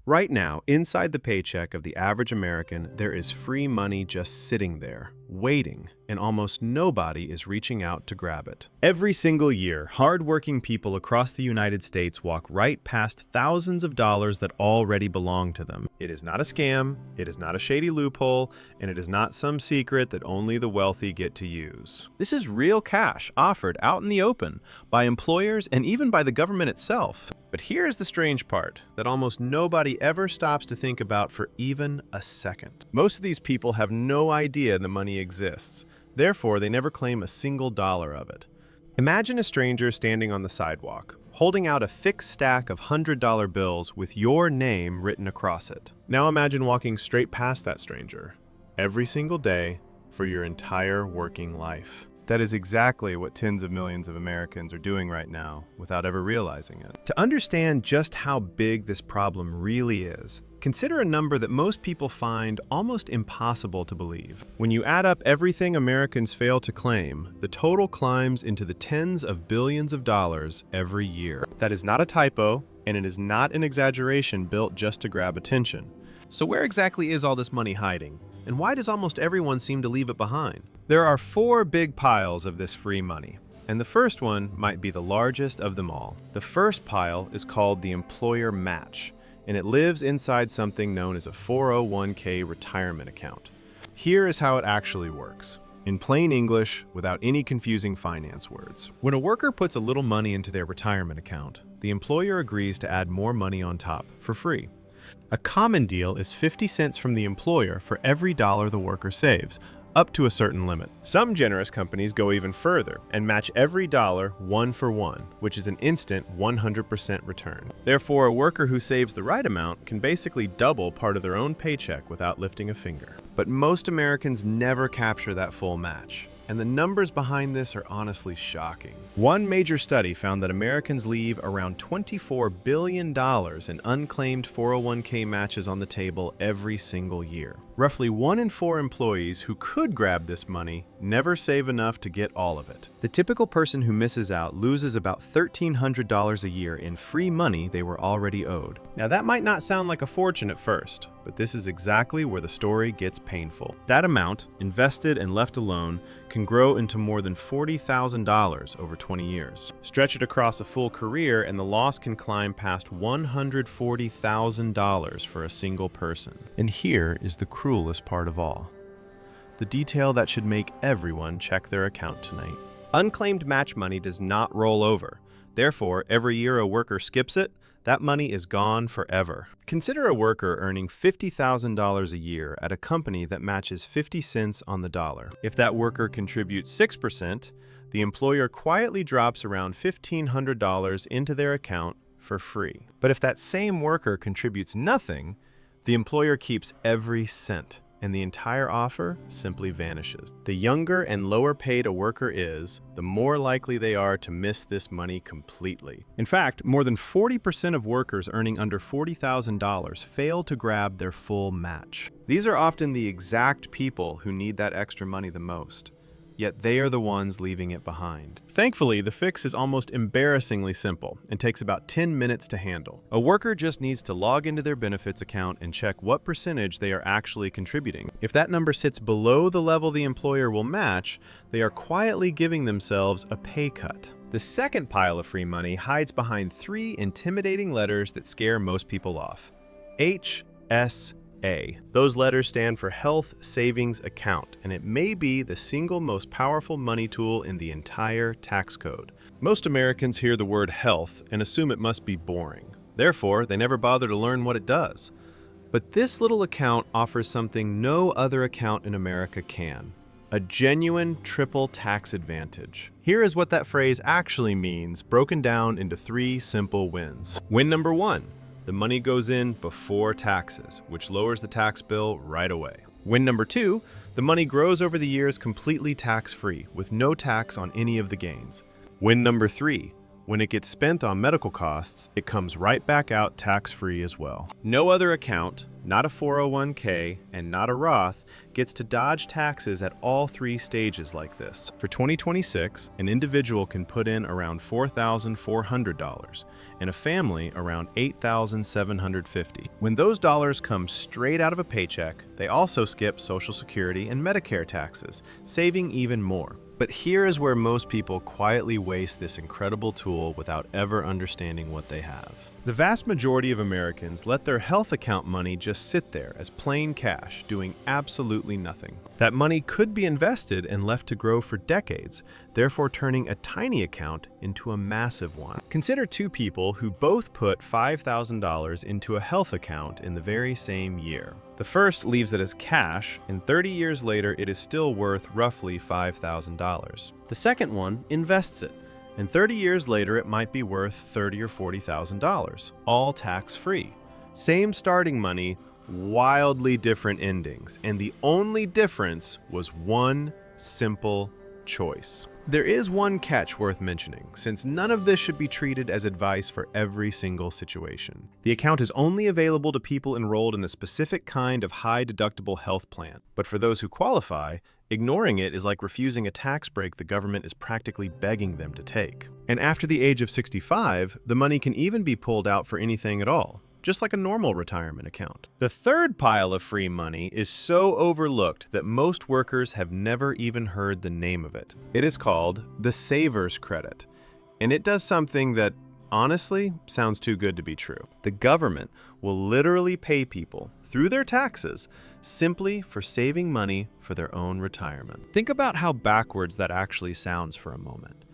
Right now, inside the paycheck of the average American, there is free money just sitting there, waiting, and almost nobody is reaching out to grab it. Every single year, hardworking people across the United States walk right past thousands of dollars that already belong to them. It is not a scam, it is not a shady loophole, and it is not some secret that only the wealthy get to use. This is real cash offered out in the open by employers and even by the government itself. But here's the strange part that almost nobody ever stops to think about for even a second. Most of these people have no idea the money exists. Therefore, they never claim a single dollar of it. Imagine a stranger standing on the sidewalk, holding out a fixed stack of $100 bills with your name written across it. Now imagine walking straight past that stranger every single day for your entire working life. That is exactly what tens of millions of Americans are doing right now without ever realizing it. To understand just how big this problem really is, consider a number that most people find almost impossible to believe. When you add up everything Americans fail to claim, the total climbs into the tens of billions of dollars every year. That is not a typo, and it is not an exaggeration built just to grab attention. So where exactly is all this money hiding? And why does almost everyone seem to leave it behind? There are 4 big piles of this free money, and the first one might be the largest of them all. The first pile is called the employer match, and it lives inside something known as a 401k retirement account. Here is how it actually works. In plain English, without any confusing finance words. When a worker puts a little money into their retirement account, the employer agrees to add more money on top for free. A common deal is 50 cents from the employer for every dollar the worker saves, up to a certain limit. Some generous companies go even further and match every dollar 1 for 1, which is an instant 100% return. Therefore, a worker who saves the right amount can basically double part of their own paycheck without lifting a finger. But most Americans never capture that full match. And the numbers behind this are honestly shocking. One major study found that Americans leave around $24 billion in unclaimed 401k matches on the table every single year. Roughly 1 in 4 employees who could grab this money never save enough to get all of it. The typical person who misses out loses about $1,300 a year in free money they were already owed. Now that might not sound like a fortune at first, but this is exactly where the story gets painful. That amount, invested and left alone, can grow into more than $40,000 over 20 years. Stretch it across a full career and the loss can climb past $140,000 for a single person. And here is the cruelest part of all. The detail that should make everyone check their account tonight. Unclaimed match money does not roll over. Therefore, every year a worker skips it, that money is gone forever. Consider a worker earning $50,000 a year at a company that matches 50 cents on the dollar. If that worker contributes 6%, the employer quietly drops around $1,500 into their account for free. But if that same worker contributes nothing, the employer keeps every cent, and the entire offer simply vanishes. The younger and lower paid a worker is, the more likely they are to miss this money completely. In fact, more than 40% of workers earning under $40,000 fail to grab their full match. These are often the exact people who need that extra money the most. Yet they are the ones leaving it behind. Thankfully, the fix is almost embarrassingly simple and takes about 10 minutes to handle. A worker just needs to log into their benefits account and check what percentage they are actually contributing. If that number sits below the level the employer will match, they are quietly giving themselves a pay cut. The second pile of free money hides behind 3 intimidating letters that scare most people off. HSA. Those letters stand for Health Savings Account, and it may be the single most powerful money tool in the entire tax code. Most Americans hear the word health and assume it must be boring. Therefore, they never bother to learn what it does. But this little account offers something no other account in America can: a genuine triple tax advantage. Here is what that phrase actually means, broken down into 3 simple wins. Win number 1. The money goes in before taxes, which lowers the tax bill right away. Win number 2, the money grows over the years completely tax-free, with no tax on any of the gains. Win number 3, When it gets spent on medical costs, it comes right back out tax-free as well. No other account, not a 401k, and not a Roth, gets to dodge taxes at all three stages like this. For 2026, an individual can put in around $4,400, and a family around $8,750. When those dollars come straight out of a paycheck, they also skip Social Security and Medicare taxes, saving even more. But here is where most people quietly waste this incredible tool without ever understanding what they have. The vast majority of Americans let their health account money just sit there as plain cash, doing absolutely nothing. That money could be invested and left to grow for decades, therefore turning a tiny account into a massive one. Consider two people who both put $5,000 into a health account in the very same year. The first leaves it as cash, and 30 years later it is still worth roughly $5,000. The second one invests it, and 30 years later it might be worth $30,000 or $40,000, all tax-free. Same starting money, wildly different endings, and the only difference was one simple choice. There is one catch worth mentioning, since none of this should be treated as advice for every single situation. The account is only available to people enrolled in a specific kind of high-deductible health plan. But for those who qualify, ignoring it is like refusing a tax break the government is practically begging them to take. And after the age of 65, the money can even be pulled out for anything at all, just like a normal retirement account. The third pile of free money is so overlooked that most workers have never even heard the name of it. It is called the Saver's Credit, and it does something that honestly sounds too good to be true. The government will literally pay people through their taxes simply for saving money for their own retirement. Think about how backwards that actually sounds for a moment.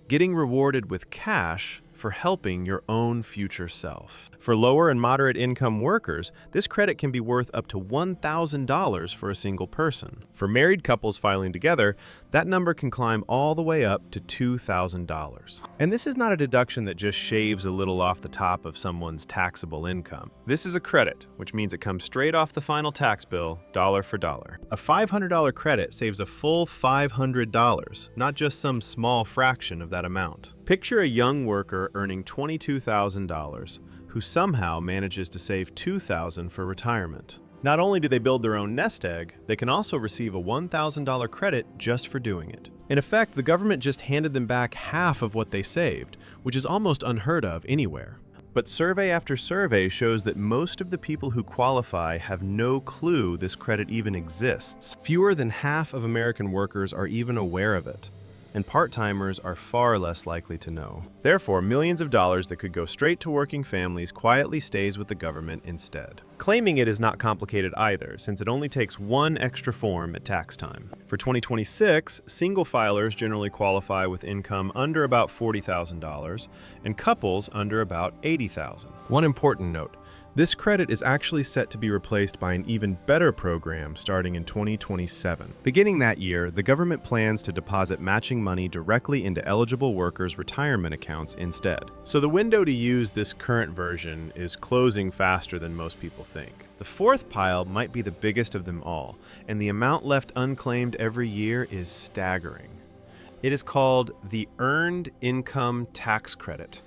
Getting rewarded with cash for helping your own future self. For lower and moderate income workers, this credit can be worth up to $1,000 for a single person. For married couples filing together, that number can climb all the way up to $2,000. And this is not a deduction that just shaves a little off the top of someone's taxable income. This is a credit, which means it comes straight off the final tax bill, dollar for dollar. A $500 credit saves a full $500, not just some small fraction of that amount. Picture a young worker earning $22,000 who somehow manages to save $2,000 for retirement. Not only do they build their own nest egg, they can also receive a $1,000 credit just for doing it. In effect, the government just handed them back half of what they saved, which is almost unheard of anywhere. But survey after survey shows that most of the people who qualify have no clue this credit even exists. Fewer than half of American workers are even aware of it, and part-timers are far less likely to know. Therefore, millions of dollars that could go straight to working families quietly stays with the government instead. Claiming it is not complicated either, since it only takes one extra form at tax time. For 2026, single filers generally qualify with income under about $40,000, and couples under about $80,000. One important note: this credit is actually set to be replaced by an even better program starting in 2027. Beginning that year, the government plans to deposit matching money directly into eligible workers' retirement accounts instead. So the window to use this current version is closing faster than most people think. The fourth pile might be the biggest of them all, and the amount left unclaimed every year is staggering. It is called the Earned Income Tax Credit,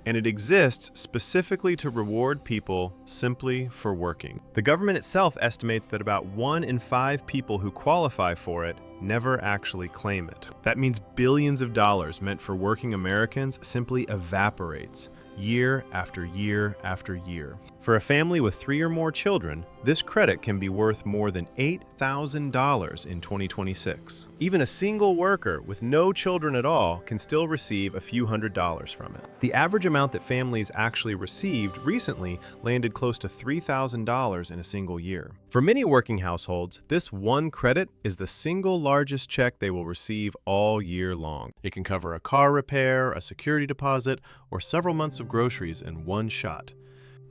and it exists specifically to reward people simply for working. The government itself estimates that about 1 in 5 people who qualify for it never actually claim it. That means billions of dollars meant for working Americans simply evaporates year after year after year. For a family with 3 or more children, this credit can be worth more than $8,000 in 2026. Even a single worker with no children at all can still receive a few $100s from it. The average amount that families actually received recently landed close to $3,000 in a single year. For many working households, this one credit is the single largest check they will receive all year long. It can cover a car repair, a security deposit, or several months of groceries in one shot.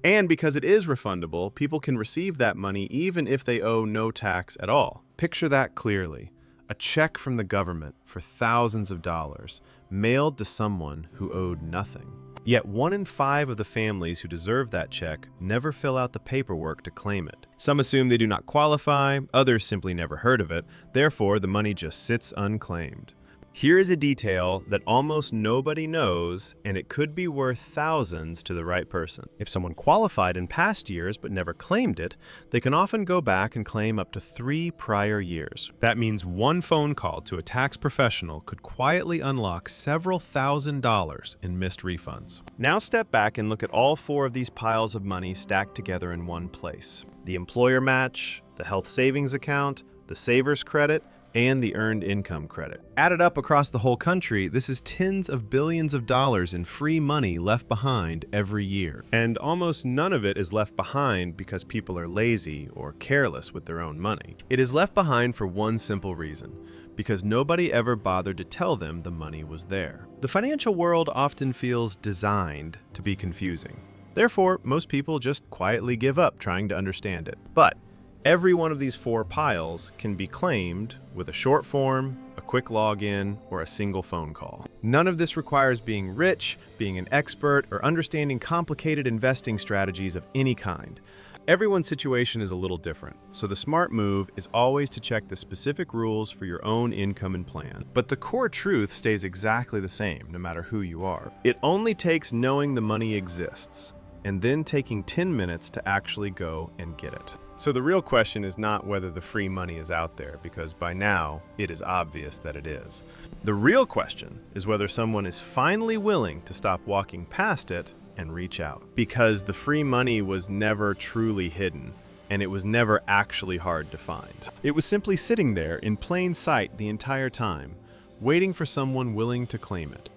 And because it is refundable, people can receive that money even if they owe no tax at all. Picture that clearly. A check from the government for thousands of dollars, mailed to someone who owed nothing. Yet 1 in 5 of the families who deserve that check never fill out the paperwork to claim it. Some assume they do not qualify, others simply never heard of it, therefore the money just sits unclaimed. Here is a detail that almost nobody knows, and it could be worth thousands to the right person. If someone qualified in past years but never claimed it, they can often go back and claim up to 3 prior years. That means one phone call to a tax professional could quietly unlock several $1,000s in missed refunds. Now step back and look at all 4 of these piles of money stacked together in one place. The employer match, the health savings account, the saver's credit, and the earned income credit. Added up across the whole country, this is tens of billions of dollars in free money left behind every year. And almost none of it is left behind because people are lazy or careless with their own money. It is left behind for one simple reason: because nobody ever bothered to tell them the money was there. The financial world often feels designed to be confusing. Therefore, most people just quietly give up trying to understand it. But every one of these 4 piles can be claimed with a short form, a quick login, or a single phone call. None of this requires being rich, being an expert, or understanding complicated investing strategies of any kind. Everyone's situation is a little different, so the smart move is always to check the specific rules for your own income and plan. But the core truth stays exactly the same, no matter who you are. It only takes knowing the money exists, and then taking 10 minutes to actually go and get it. So the real question is not whether the free money is out there, because by now it is obvious that it is. The real question is whether someone is finally willing to stop walking past it and reach out. Because the free money was never truly hidden, and it was never actually hard to find. It was simply sitting there in plain sight the entire time, waiting for someone willing to claim it.